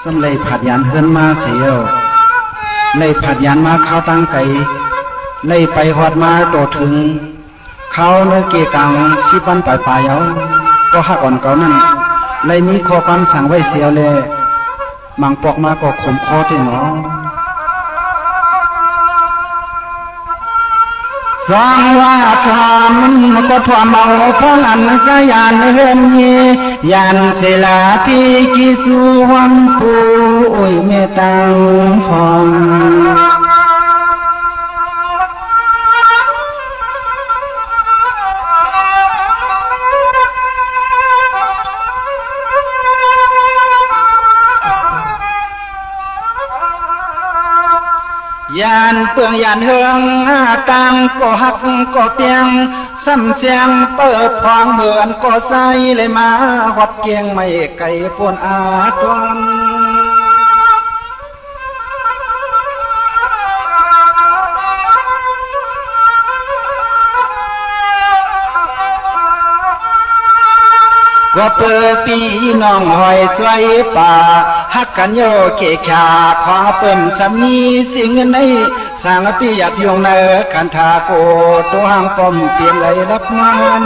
สำเลยผัดยานเฮือนมาเสียวเลยผัดยานมาเข้าตั้งไก่เลยไปหอดมาโดดถึงเขาเนื้อเกกังสิบันปลายปลายเอาก็หักอ่อนเก่านั่นเลยมีข้อความสั่งไว้เสียวเลยมังปอกมาก็ขมคอที่หนอสองว่าทำก็ทวเมาพระอันสยานเฮือนเยยานเสลาที่กิจูวันปูโอยเมตังสองยานเปืองยานเฮืองตังก็หักก็เปียงซ้ำเสียงเปิดพองเหมือนก็ใส่เลยมาหอดเกียงไม่ไก่ปวนอาทวนก็เปิดปีน้องหอยใจป่าฮักกันโยเกขาขอเปิ่นสามีสิ่งในสร้างปีหยัดยงเนอคันทาโกตัวหางปมเปลี่ยนเลยรับงาน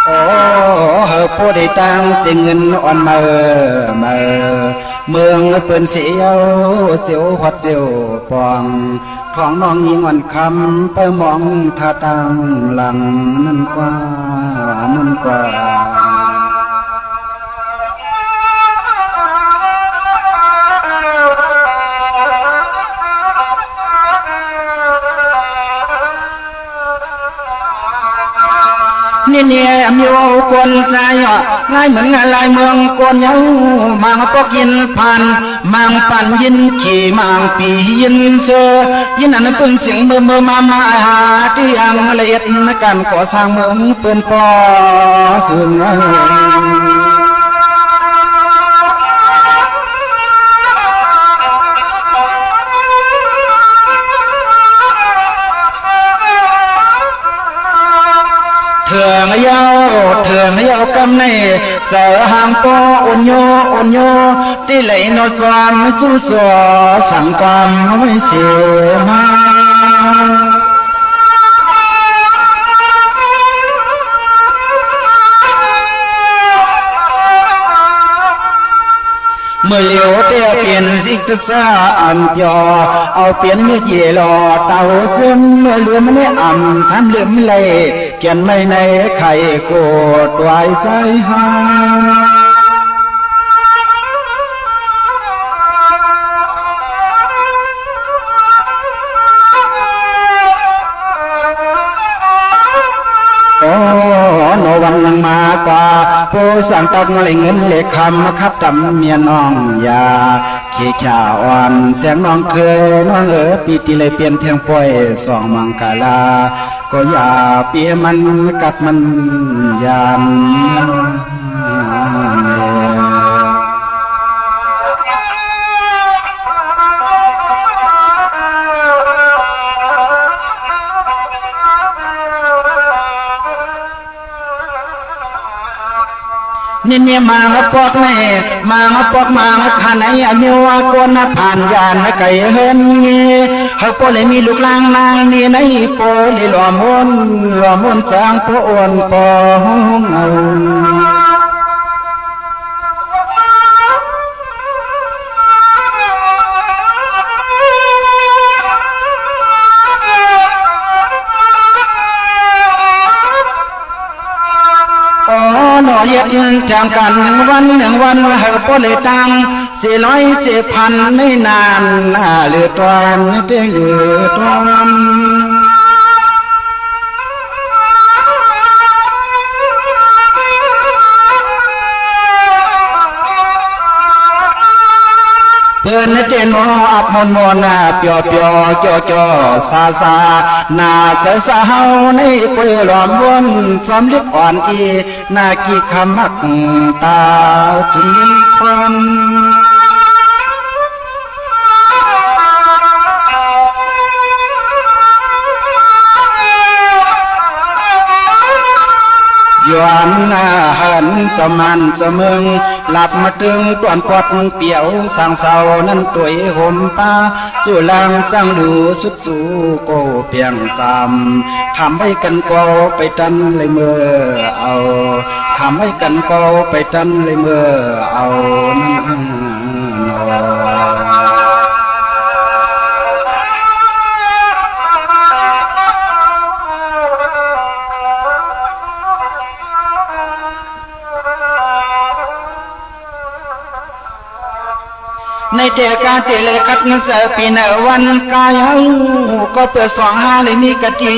โอ้เฮอผู้ได้ตั้งสิ่งเงินอ่อนเมืองเปิ้นเสียวเจียวหัดเจียวปองท้องน้องยิงวันคำไปมองท่าตังหลังนั่นกว่าเนี่ยมีโอกนสายง่ายเหมือนงานลายเมืองกวนเย้ามังปอกยินพันมังปั่นยินขี่มังปียินเสือยินอันเพิ่งเสียงเมื่อมาหาที่ยังละเอียดการก่อสร้างเมืองเปิ้นปอคือเงาเถื่องเย้ากำในเสือหางปออ่อนโยที่ไหลนอจอมสู้สัวสังกรรมไม่เสียมาเมื่อเลี้ยวเตี้ยเปลี่ยนสิกษาอันยอเอาเปลี่ยนเมื่อเย่หล่อเต่าซึมเมื่อเรือมันอ่ำซ้ำเลื่อมเลยเกียนไม่ในไข่โกดไว้ใส่หาโนวันลังมากว่าผู้สั่งตอกเลยเงินเล็กคำคับจำเมียน้องยาขี้ข่าอ่อนเสียงน้องเคยน้องปีติเลยเปลี่ยนเทียงป่วยสองมังกาลาก็อย่าเปียมันกัดมันยานเนี่ยมาปอกแม่มาปอกมาขันไอ้เมียวกวนผ่านยานไก่เฮินเงี้ยเขาโปเลยมีลูกลางนางนี่ในโปเลยหล่อมนจางโปอ่อนปองเอาหน่อเย็ดจางกันหนึ่งวันเฮาโปเลยตัง400,000ในนานเหลือตอนเตี้ยเหลือตอนเพื่อนเจนโมอับมนเปียวจ่อซานาเสสเฮาในกวยหลอมวนสมลึกอ่อนอีนากีคำมักตาจินพัน เ วนหันจะมันจะมึงหลับมาตึงตวนปอดเปี่ยวสางเศร้านั้นตัวห่มป้าสู่ลางสร้างดูสุดสู่โกเพียงสามทำให้กันโกไปตันเลยเมื่อเอาทำให้กันโกไปตันเลยเมื่อเอาในเดกาเตเลคัดเงเสปีนวันกายเฮาก็เปิด25เลยมีกะติ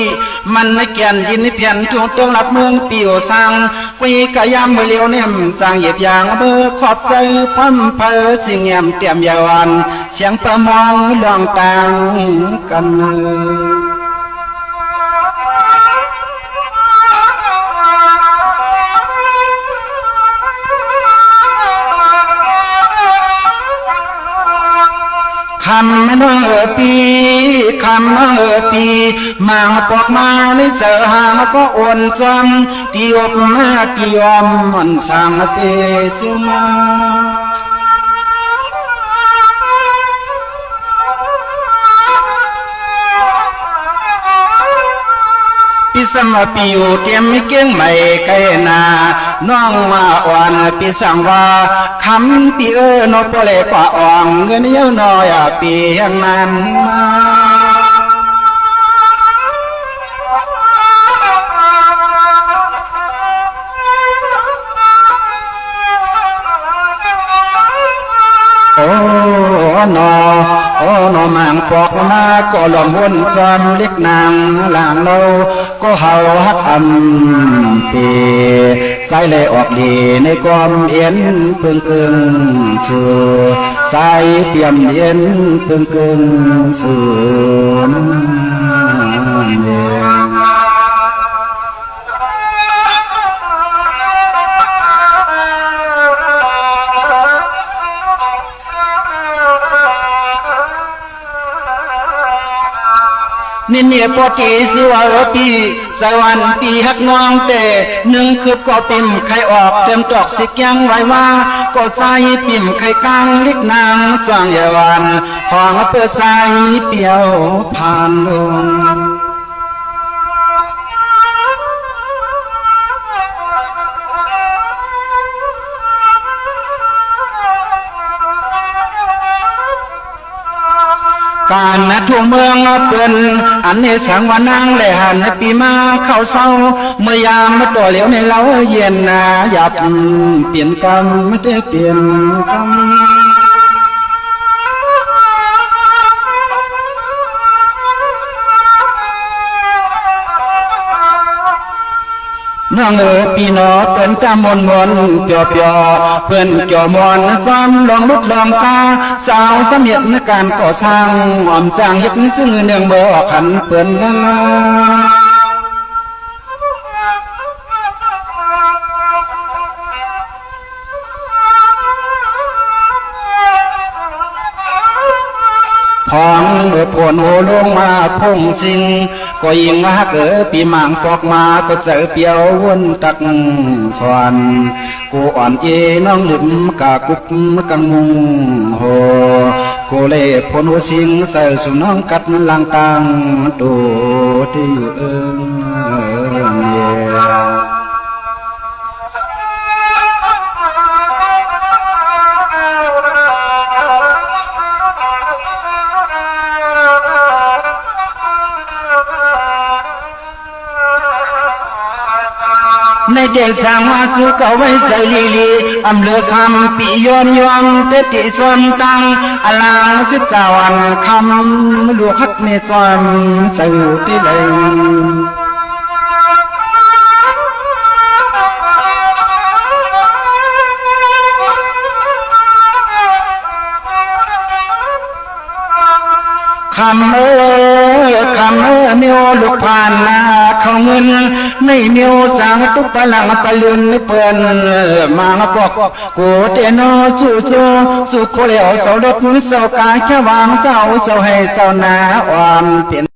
มันในเกียนยินเพียนทุกตัวรับเมืองปิวสังปีกะยามเลียวเนี่ยจางเหยียบยางเบอขอบใจพัมเพอสิงเงียมเตรียมยาวันเสียงประมองดองต่างกันคำเนอปีคำเนอปีมาปอกมาในเจอหางก็อ่อนจำตีอบมาตียอมมันสางเตจุมาพิสมปิวเตรียมไม่เก่งไม่ไกลนาน้องมาอ่อนปีสังว่าคำปีนอปเลกว่าอ่องเงินเยอะน้อยปีอย่างนั้นโอ้นอมังปอกมาก็หลอมวนจอมเล็กนางหลางเราก็เฮาฮักปีสายเลยออกดีในความเอ็นเพิ่งเกิงสู่สายเตรียมเอ็นเพิ่งเกิงสู่นี่เนี่ยปอตีสิวารปีสวรรค์ปีฮักน้องแต่หนึ่งคือก็ปิ่มไข่ออกเต็มตอกสิกยังไว้ว่าก็ใจปิ่มไข่กลางลิกนางจางยาวันของเปิดใจเปียวผ่านลงการนัดทั่วเมืองเปิ้นอันนี้สังวานางแหล่หันปีมาเข้าเศร้าเมื่อยามมาตัวเหลียวในเล้าเย็นนาหยับเปลี่ยนกรรมไม่ได้เปลี่ยนกรรมน้องปีนอเป็นตามนเปียวเพื่อนเกี่ยวมอนซ้ำลองลุกลองตาสาวสำเนียดในการก่อสร้างอ่อมสร้างเฮ็ดซึ่งเนืองเบอขันเปิ้นนั่นพองผลโหลงมาพงสิงก็ยิงมาเกิดปีหมางปอกมาก็เจอเปียววนตักสวนกูอ่อนเอน้องหลิมกากุกกังมุงโหกูเล่ผลโหสิงใส่สุน้องกัดลังตังดูที่เอิงเยในเดชสังวาสุกไว้ใส่ลีอำเลือซ้ำปียอมเตติสมตังอลังสิจาวันคำลูกฮักเมจอมสื่อไปเลยคำเมียวลูกผ่านนาเขาเงินในเมียวสังตุปลังปะลืนเปิ้นมาปอกกูเตนอสู่โคเลวเสาเล็กเสากายแค่วางเจ้าให้เจ้านาอ่อนเปลี่ยน